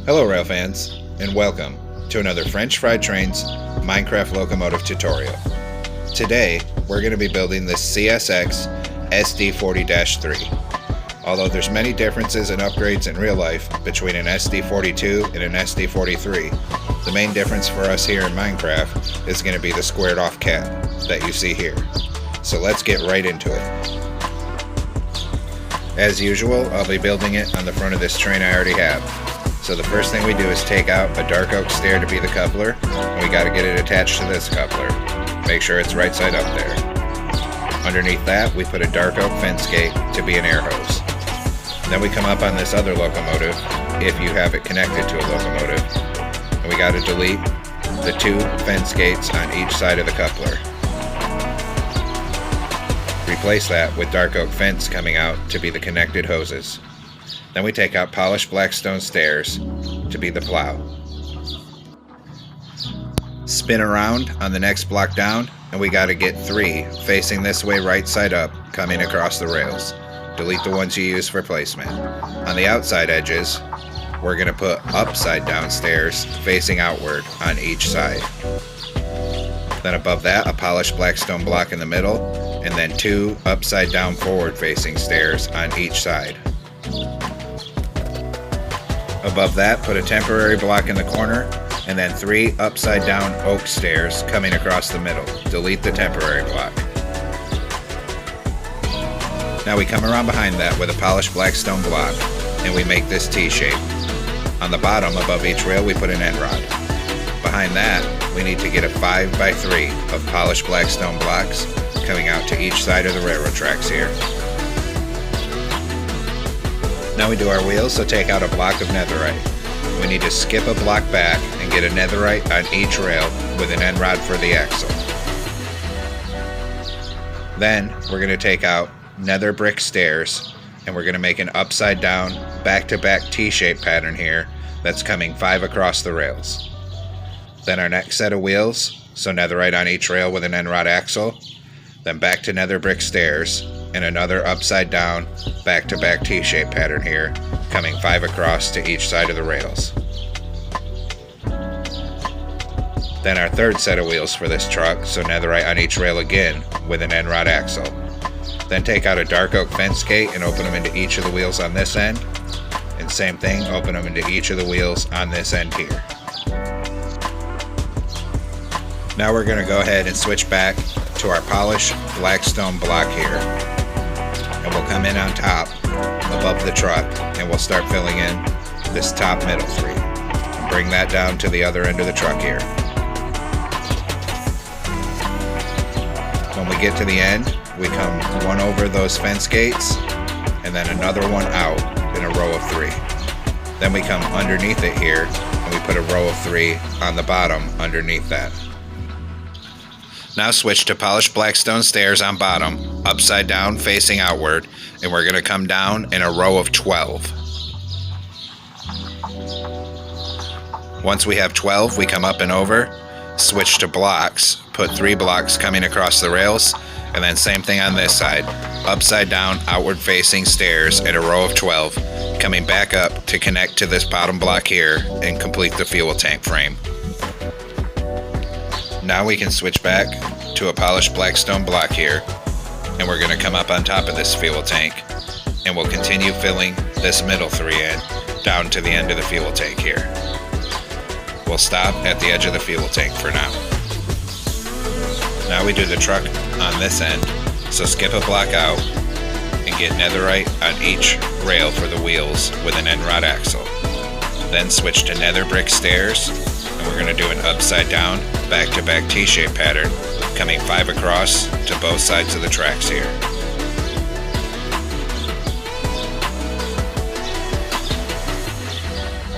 Hello rail fans, and welcome to another French Fried Trains Minecraft locomotive tutorial. Today, we're going to be building this CSX SD40-3. Although there's many differences and upgrades in real life between an SD42 and an SD43, the main difference for us here in Minecraft is going to be the squared off cab that you see here. So let's get right into it. As usual, I'll be building it on the front of this train I already have. So the first thing we do is take out a dark oak stair to be the coupler, and we got to get it attached to this coupler. Make sure it's right side up there. Underneath that, we put a dark oak fence gate to be an air hose. Then we come up on this other locomotive, if you have it connected to a locomotive, and we got to delete the two fence gates on each side of the coupler. Replace that with dark oak fence coming out to be the connected hoses. Then we take out polished black stone stairs to be the plow. Spin around on the next block down, and we got to get 3 facing this way right side up coming across the rails. Delete the ones you use for placement. On the outside edges, we're going to put upside down stairs facing outward on each side. Then above that, a polished black stone block in the middle, and then 2 upside down forward facing stairs on each side. Above that, put a temporary block in the corner, and then 3 upside down oak stairs coming across the middle. Delete the temporary block. Now we come around behind that with a polished black stone block, and we make this T shape. On the bottom above each rail we put an end rod. Behind that, we need to get a 5x3 of polished black stone blocks coming out to each side of the railroad tracks here. Now we do our wheels, so take out a block of netherite. We need to skip a block back and get a netherite on each rail with an end rod for the axle. Then we're going to take out nether brick stairs, and we're going to make an upside down back-to-back T-shaped pattern here that's coming 5 across the rails. Then our next set of wheels, so netherite on each rail with an end rod axle, then back to nether brick stairs, and another upside down back-to-back T-shaped pattern here, coming 5 across to each side of the rails. Then our third set of wheels for this truck, so netherite on each rail again with an end rod axle. Then take out a dark oak fence gate and open them into each of the wheels on this end, and same thing, open them into each of the wheels on this end here. Now we're going to go ahead and switch back to our polished black stone block here, and we'll come in on top above the truck, and we'll start filling in this top middle 3 and bring that down to the other end of the truck here. When we get to the end, we come one over those fence gates and then another one out in a row of 3. Then we come underneath it here and we put a row of 3 on the bottom underneath that. Now switch to polished black stone stairs on bottom, upside down facing outward, and we're going to come down in a row of 12. Once we have 12, we come up and over, switch to blocks, put 3 blocks coming across the rails, and then same thing on this side, upside down outward facing stairs in a row of 12, coming back up to connect to this bottom block here and complete the fuel tank frame. Now we can switch back to a polished black stone block here, and we're going to come up on top of this fuel tank, and we'll continue filling this middle 3 in down to the end of the fuel tank here. We'll stop at the edge of the fuel tank for now. Now we do the truck on this end, so skip a block out and get netherite on each rail for the wheels with an end rod axle. Then switch to nether brick stairs, and we're going to do an upside down back-to-back T-shaped pattern coming 5 across to both sides of the tracks here.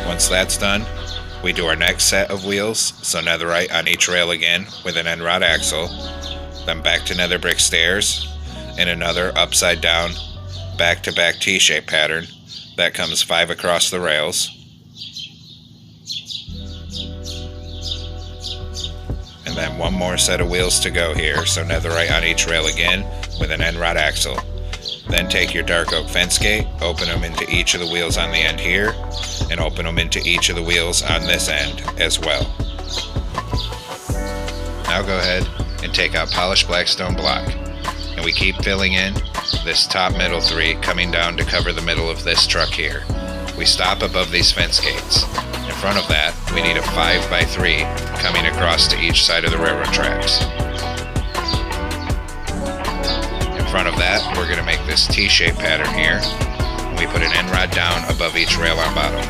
Once that's done, we do our next set of wheels, so netherite on each rail again with an end rod axle, then back to nether brick stairs and another upside down back-to-back T-shaped pattern that comes 5 across the rails. And then one more set of wheels to go here, so netherite on each rail again with an end rod axle. Then take your dark oak fence gate, open them into each of the wheels on the end here, and open them into each of the wheels on this end as well. Now go ahead and take out polished blackstone block, and we keep filling in this top middle 3 coming down to cover the middle of this truck here. We stop above these fence gates. In front of that, we need a 5x3 coming across to each side of the railroad tracks. In front of that, we're going to make this T-shaped pattern here. And we put an end rod down above each rail on bottom.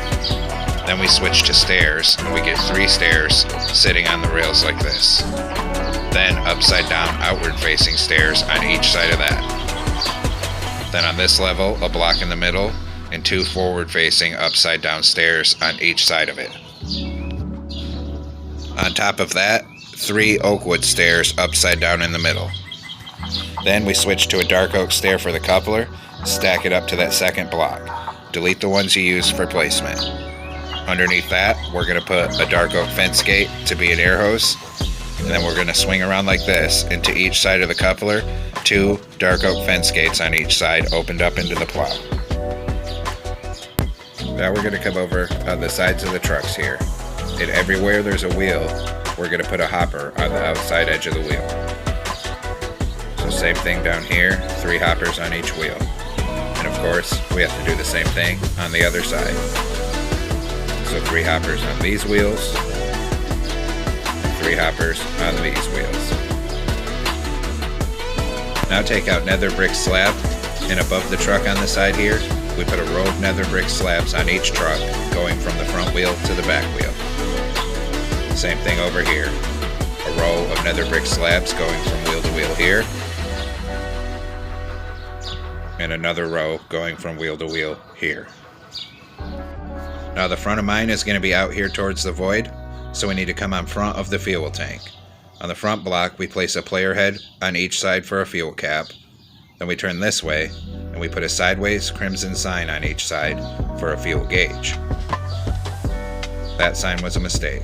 Then we switch to stairs, and we get 3 stairs sitting on the rails like this. Then upside down outward facing stairs on each side of that. Then on this level, a block in the middle, and 2 forward-facing upside-down stairs on each side of it. On top of that, 3 oak wood stairs upside down in the middle. Then we switch to a dark oak stair for the coupler, stack it up to that second block. Delete the ones you use for placement. Underneath that, we're going to put a dark oak fence gate to be an air hose, and then we're going to swing around like this into each side of the coupler, 2 dark oak fence gates on each side opened up into the plow. Now we're going to come over on the sides of the trucks here, and everywhere there's a wheel, we're going to put a hopper on the outside edge of the wheel. So same thing down here, 3 hoppers on each wheel. And of course, we have to do the same thing on the other side. So 3 hoppers on these wheels, 3 hoppers on these wheels. Now take out nether brick slab, and above the truck on the side here, we put a row of nether brick slabs on each truck, going from the front wheel to the back wheel. Same thing over here. A row of nether brick slabs going from wheel to wheel here, and another row going from wheel to wheel here. Now the front of mine is going to be out here towards the void, so we need to come on front of the fuel tank. On the front block, we place a player head on each side for a fuel cap. Then we turn this way, and we put a sideways crimson sign on each side for a fuel gauge. That sign was a mistake.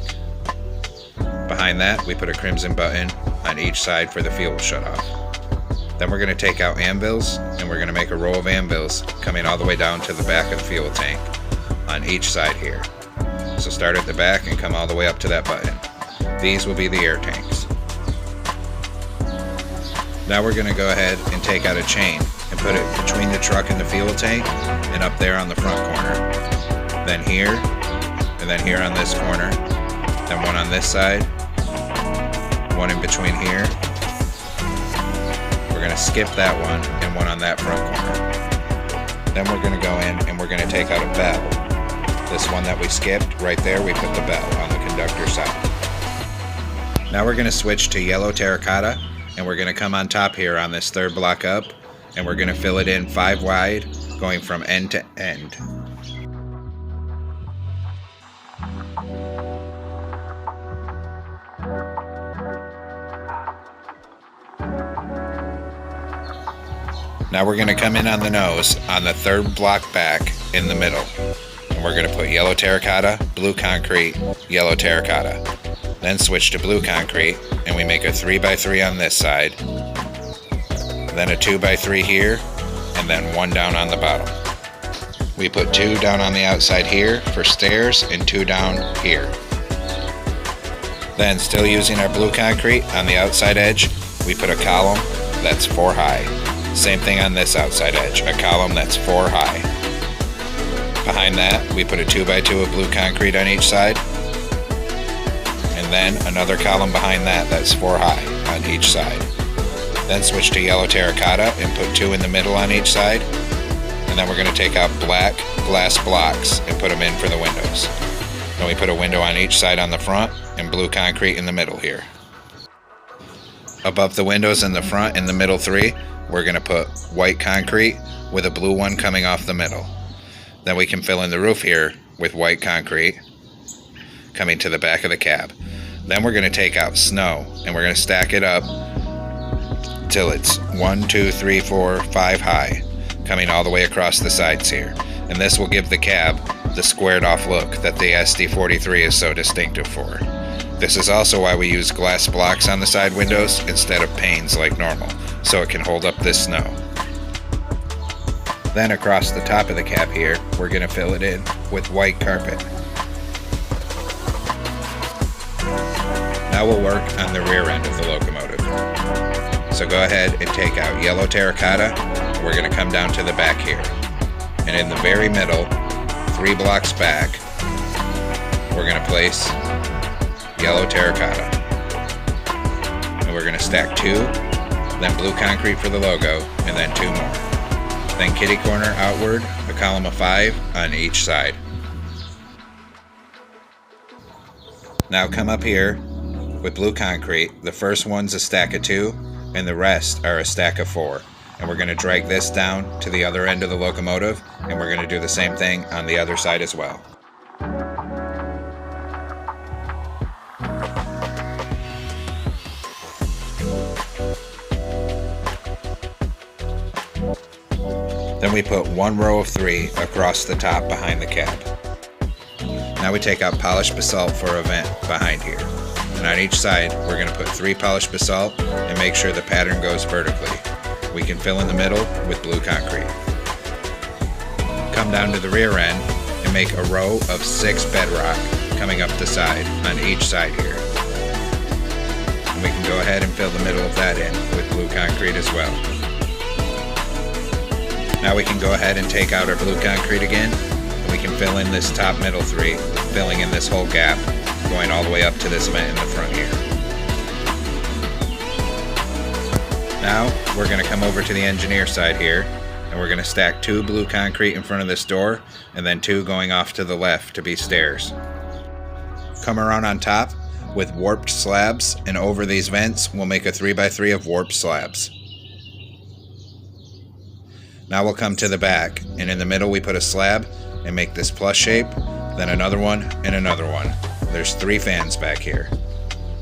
Behind that, we put a crimson button on each side for the fuel shutoff. Then we're going to take out anvils, and we're going to make a row of anvils coming all the way down to the back of the fuel tank on each side here. So start at the back and come all the way up to that button. These will be the air tanks. Now we're going to go ahead and take out a chain and put it between the truck and the fuel tank and up there on the front corner. Then here, and then here on this corner. Then one on this side, one in between here. We're going to skip that one and one on that front corner. Then we're going to go in and we're going to take out a bell. This one that we skipped, right there we put the bell on the conductor side. Now we're going to switch to yellow terracotta, and we're going to come on top here on this 3rd block up, and we're going to fill it in 5 wide, going from end to end. Now we're going to come in on the nose on the 3rd block back in the middle. And we're going to put yellow terracotta, blue concrete, yellow terracotta. Then switch to blue concrete, and we make a 3x3 on this side, then a 2x3 here, and then 1 down on the bottom. We put 2 down on the outside here for stairs and 2 down here. Then, still using our blue concrete on the outside edge, we put a column that's 4 high. Same thing on this outside edge, a column that's 4 high. Behind that, we put a 2x2 of blue concrete on each side, and then another column behind that that's 4 high on each side. Then switch to yellow terracotta and put 2 in the middle on each side, and then we're going to take out black glass blocks and put them in for the windows. Then we put a window on each side on the front and blue concrete in the middle here. Above the windows in the front and the middle 3, we're going to put white concrete with a blue one coming off the middle. Then we can fill in the roof here with white concrete coming to the back of the cab. Then we're going to take out snow, and we're going to stack it up till it's 1, 2, 3, 4, 5 high, coming all the way across the sides here. And this will give the cab the squared off look that the SD40-3 is so distinctive for. This is also why we use glass blocks on the side windows instead of panes like normal, so it can hold up this snow. Then across the top of the cab here, we're going to fill it in with white carpet. Now we'll work on the rear end of the locomotive. So go ahead and take out yellow terracotta. We're going to come down to the back here. And in the very middle, 3 blocks back, we're going to place yellow terracotta. And we're going to stack 2, then blue concrete for the logo, and then 2 more. Then kitty corner outward, a column of 5 on each side. Now come up here with blue concrete. The first one's a stack of 2, and the rest are a stack of 4. And we're going to drag this down to the other end of the locomotive, and we're going to do the same thing on the other side as well. Then we put 1 row of 3 across the top behind the cab. Now we take out polished basalt for a vent behind here. And on each side, we're going to put 3 polished basalt and make sure the pattern goes vertically. We can fill in the middle with blue concrete. Come down to the rear end and make a row of 6 bedrock coming up the side on each side here. And we can go ahead and fill the middle of that in with blue concrete as well. Now we can go ahead and take out our blue concrete again, and we can fill in this top middle 3, filling in this whole gap, going all the way up to this vent in the front here. Now we're going to come over to the engineer side here, and we're going to stack 2 blue concrete in front of this door, and then 2 going off to the left to be stairs. Come around on top with warped slabs, and over these vents we'll make a 3x3 of warped slabs. Now we'll come to the back, and in the middle we put a slab and make this plus shape, then another one and another one. There's 3 fans back here.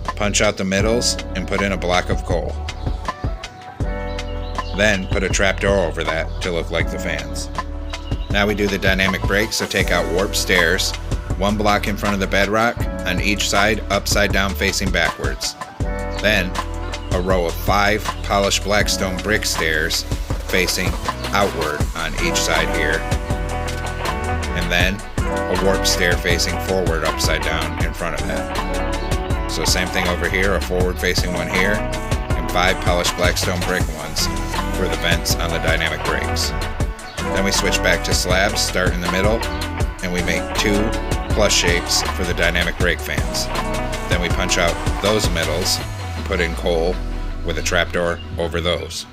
Punch out the middles and put in a block of coal. Then put a trapdoor over that to look like the fans. Now we do the dynamic brake, so take out warped stairs, 1 block in front of the bedrock, on each side upside down facing backwards. Then a row of 5 polished blackstone brick stairs facing outward on each side here, and then a warp stair facing forward upside down in front of that. So same thing over here, a forward facing one here, and 5 polished blackstone brick ones for the vents on the dynamic brakes. Then we switch back to slabs, start in the middle, and we make 2 plus shapes for the dynamic brake fans. Then we punch out those middles and put in coal with a trapdoor over those.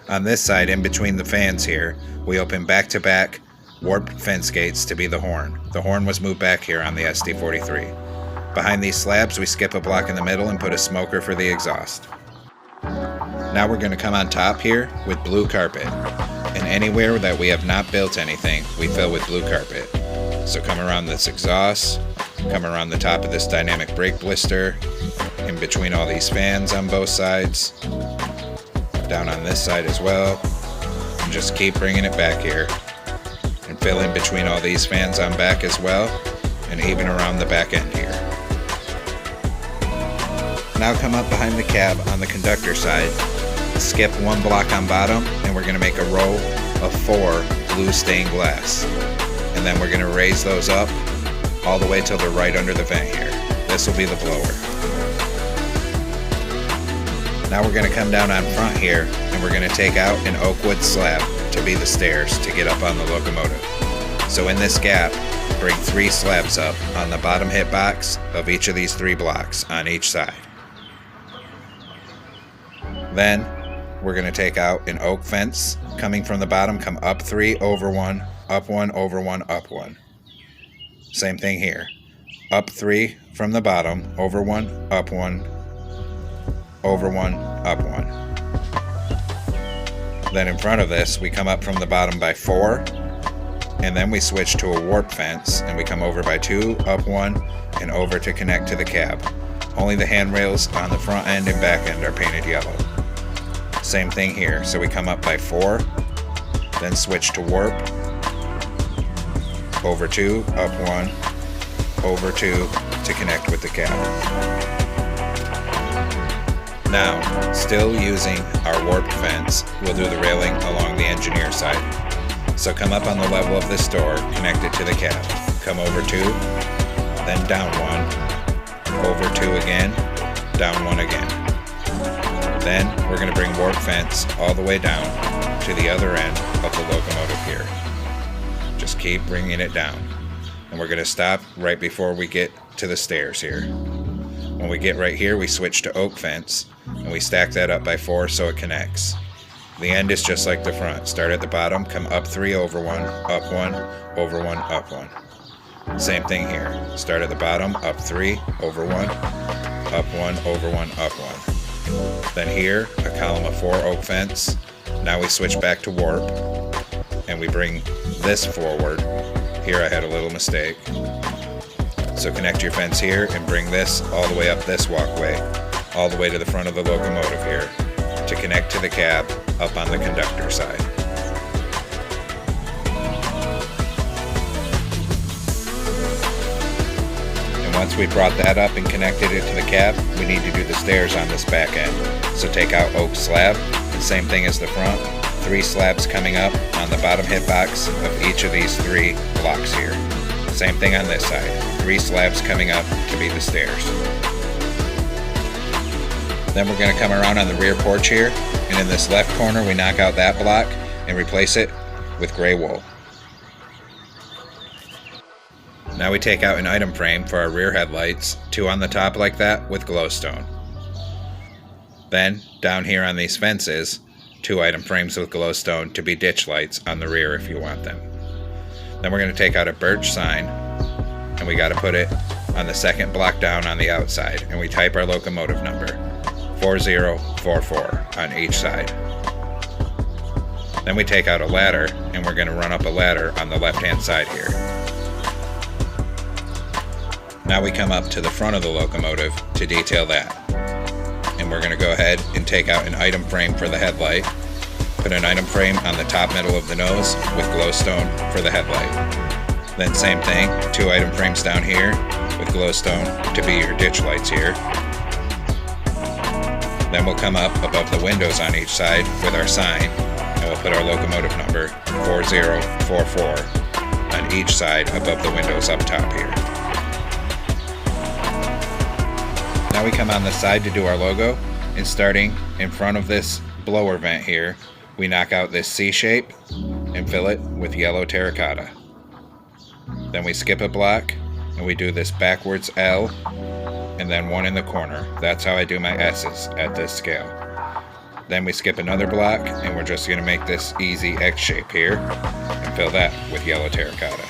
On this side, in between the fans here, we open back-to-back warped fence gates to be the horn. The horn was moved back here on the SD40-3. Behind these slabs, we skip a block in the middle and put a smoker for the exhaust. Now we're going to come on top here with blue carpet. And anywhere that we have not built anything, we fill with blue carpet. So come around this exhaust, come around the top of this dynamic brake blister, in between all these fans on both sides, down on this side as well, and just keep bringing it back here and fill in between all these fans on back as well, and even around the back end here. Now come up behind the cab on the conductor side, skip 1 block on bottom, and we're going to make a row of 4 blue stained glass, and then we're going to raise those up all the way till they're right under the vent here. This will be the blower. Now we're going to come down on front here, and we're going to take out an oak wood slab to be the stairs to get up on the locomotive. So in this gap, bring 3 slabs up on the bottom hit box of each of these 3 blocks on each side. Then we're going to take out an oak fence coming from the bottom, come up 3, over 1, up 1, over 1, up 1. Same thing here. Up 3 from the bottom, over 1, up 1, over 1, up 1. Then in front of this, we come up from the bottom by 4, and then we switch to a warp fence, and we come over by 2, up 1, and over to connect to the cab. Only the handrails on the front end and back end are painted yellow. Same thing here, so we come up by 4, then switch to warp, over 2, up 1, over 2 to connect with the cab. Now, still using our warped fence, we'll do the railing along the engineer side. So come up on the level of this door, connect it to the cab. Come over 2, then down 1, over 2 again, down 1 again. Then we're going to bring warp fence all the way down to the other end of the locomotive here. Just keep bringing it down. And we're going to stop right before we get to the stairs here. When we get right here, we switch to oak fence, and we stack that up by 4 so it connects. The end is just like the front. Start at the bottom, come up 3, over 1, up 1, over 1, up 1. Same thing here. Start at the bottom, up 3, over 1, up 1, over 1, up 1. Then here, a column of 4 oak fence. Now we switch back to warp, and we bring this forward. Here I had a little mistake. So connect your fence here and bring this all the way up this walkway, all the way to the front of the locomotive here, to connect to the cab up on the conductor side. And once we brought that up and connected it to the cab, we need to do the stairs on this back end. So take out oak slab, the same thing as the front, 3 slabs coming up on the bottom hitbox of each of these 3 blocks here. Same thing on this side, 3 slabs coming up to be the stairs. Then we're going to come around on the rear porch here, and in this left corner we knock out that block and replace it with gray wool. Now we take out an item frame for our rear headlights, 2 on the top like that with glowstone. Then, down here on these fences, 2 item frames with glowstone to be ditch lights on the rear if you want them. Then we're going to take out a birch sign, and we got to put it on the second block down on the outside, and we type our locomotive number, 4044 on each side. Then we take out a ladder, and we're going to run up a ladder on the left-hand side here. Now we come up to the front of the locomotive to detail that. And we're going to go ahead and take out an item frame for the headlight, put an item frame on the top middle of the nose with glowstone for the headlight. Then same thing, 2 item frames down here with glowstone to be your ditch lights here. Then we'll come up above the windows on each side with our sign, and we'll put our locomotive number 4044 on each side above the windows up top here. Now we come on the side to do our logo, and starting in front of this blower vent here, we knock out this C shape and fill it with yellow terracotta. Then we skip a block and we do this backwards L and then 1 in the corner. That's how I do my S's at this scale. Then we skip another block and we're just going to make this easy X shape here and fill that with yellow terracotta.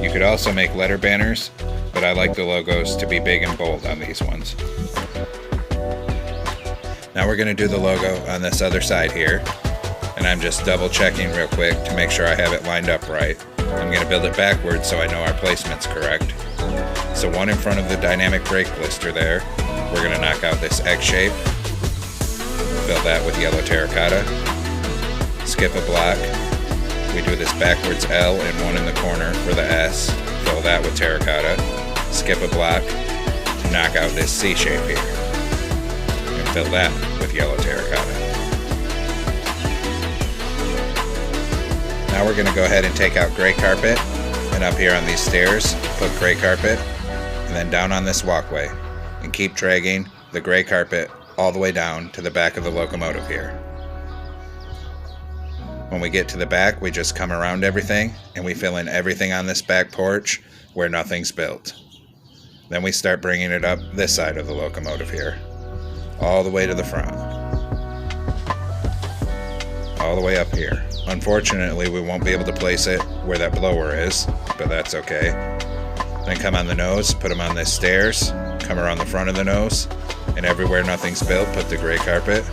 You could also make letter banners, but I like the logos to be big and bold on these ones. Now we're going to do the logo on this other side here, and I'm just double checking real quick to make sure I have it lined up right. I'm going to build it backwards so I know our placement's correct. So 1 in front of the dynamic brake blister there, we're going to knock out this X shape, fill that with yellow terracotta, skip a block, we do this backwards L and 1 in the corner for the S, fill that with terracotta, skip a block, knock out this C shape here, and fill that with yellow terracotta. Now we're going to go ahead and take out gray carpet, and up here on these stairs, put gray carpet, and then down on this walkway, and keep dragging the gray carpet all the way down to the back of the locomotive here. When we get to the back, we just come around everything, and we fill in everything on this back porch where nothing's built. Then we start bringing it up this side of the locomotive here, all the way to the front, all the way up here. Unfortunately, we won't be able to place it where that blower is, but that's okay. Then come on the nose, put them on the stairs, come around the front of the nose, and everywhere nothing's built, put the gray carpet,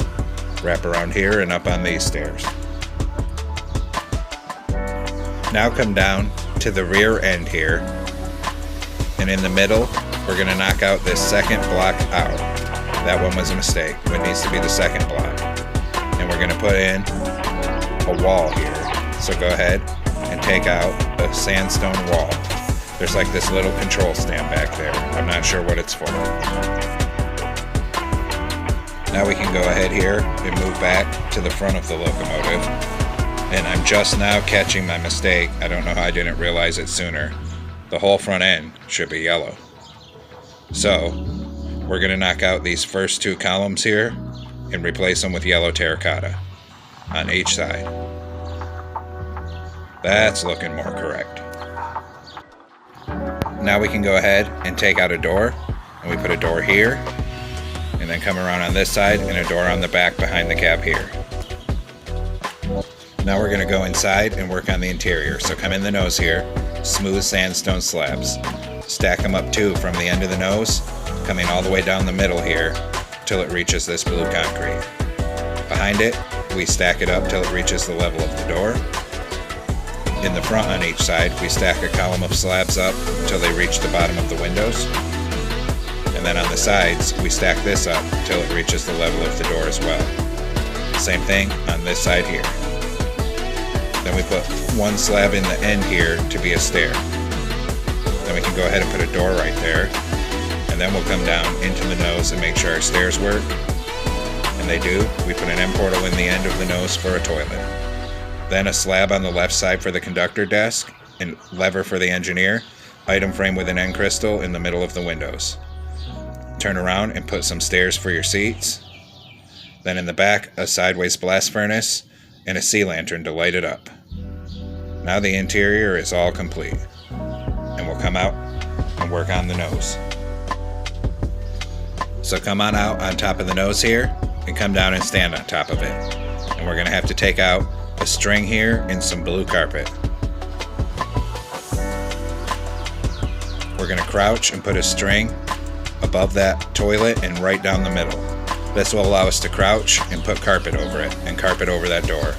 wrap around here and up on these stairs. Now come down to the rear end here, and in the middle, we're going to knock out this second block out. That one was a mistake. It needs to be the second block. And we're going to put in a wall here. So go ahead and take out a sandstone wall. There's like this little control stand back there. I'm not sure what it's for. Now we can go ahead here and move back to the front of the locomotive. And I'm just now catching my mistake. I don't know how I didn't realize it sooner. The whole front end should be yellow. So we're going to knock out these first two columns here and replace them with yellow terracotta on each side. That's looking more correct. Now we can go ahead and take out a door, and we put a door here, and then come around on this side and a door on the back behind the cab here. Now we're going to go inside and work on the interior. So come in the nose here, smooth sandstone slabs. Stack them up two from the end of the nose, coming all the way down the middle here till it reaches this blue concrete. Behind it, we stack it up till it reaches the level of the door. In the front on each side, we stack a column of slabs up till they reach the bottom of the windows. And then on the sides, we stack this up till it reaches the level of the door as well. Same thing on this side here. Then we put one slab in the end here to be a stair. Then we can go ahead and put a door right there. And then we'll come down into the nose and make sure our stairs work. And they do. We put an M portal in the end of the nose for a toilet. Then a slab on the left side for the conductor desk, and lever for the engineer, item frame with an end crystal in the middle of the windows. Turn around and put some stairs for your seats. Then in the back, a sideways blast furnace and a sea lantern to light it up. Now the interior is all complete. And we'll come out and work on the nose. So come on out on top of the nose here and come down and stand on top of it. And we're going to have to take out a string here and some blue carpet. We're going to crouch and put a string above that toilet and right down the middle. This will allow us to crouch and put carpet over it and carpet over that door.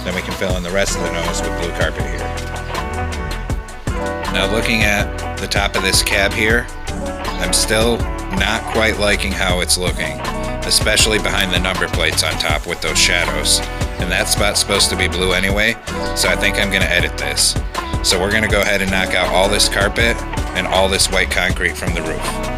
Then we can fill in the rest of the nose with blue carpet here. Now looking at the top of this cab here, I'm still not quite liking how it's looking, especially behind the number plates on top with those shadows. And that spot's supposed to be blue anyway, so I think I'm going to edit this. So we're going to go ahead and knock out all this carpet and all this white concrete from the roof.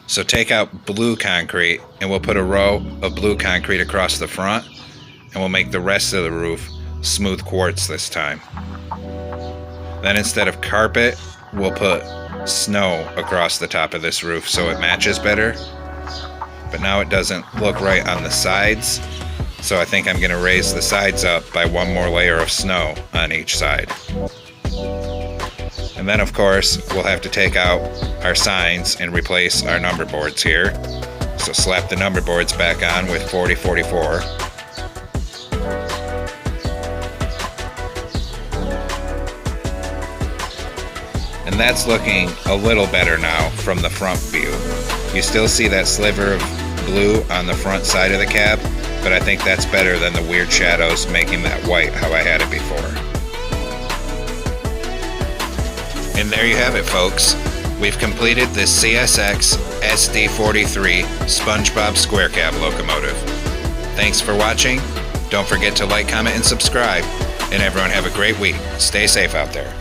So take out blue concrete and we'll put a row of blue concrete across the front, and we'll make the rest of the roof smooth quartz this time. Then instead of carpet, we'll put snow across the top of this roof so it matches better. But now it doesn't look right on the sides, so I think I'm going to raise the sides up by one more layer of snow on each side. And then of course we'll have to take out our signs and replace our number boards here. So slap the number boards back on with 4044. And that's looking a little better now from the front view. You still see that sliver of blue on the front side of the cab, but I think that's better than the weird shadows making that white how I had it before. And there you have it, folks. We've completed this CSX SD40-3 SpongeBob Square Cab locomotive. Thanks for watching. Don't forget to like, comment, and subscribe. And everyone have a great week. Stay safe out there.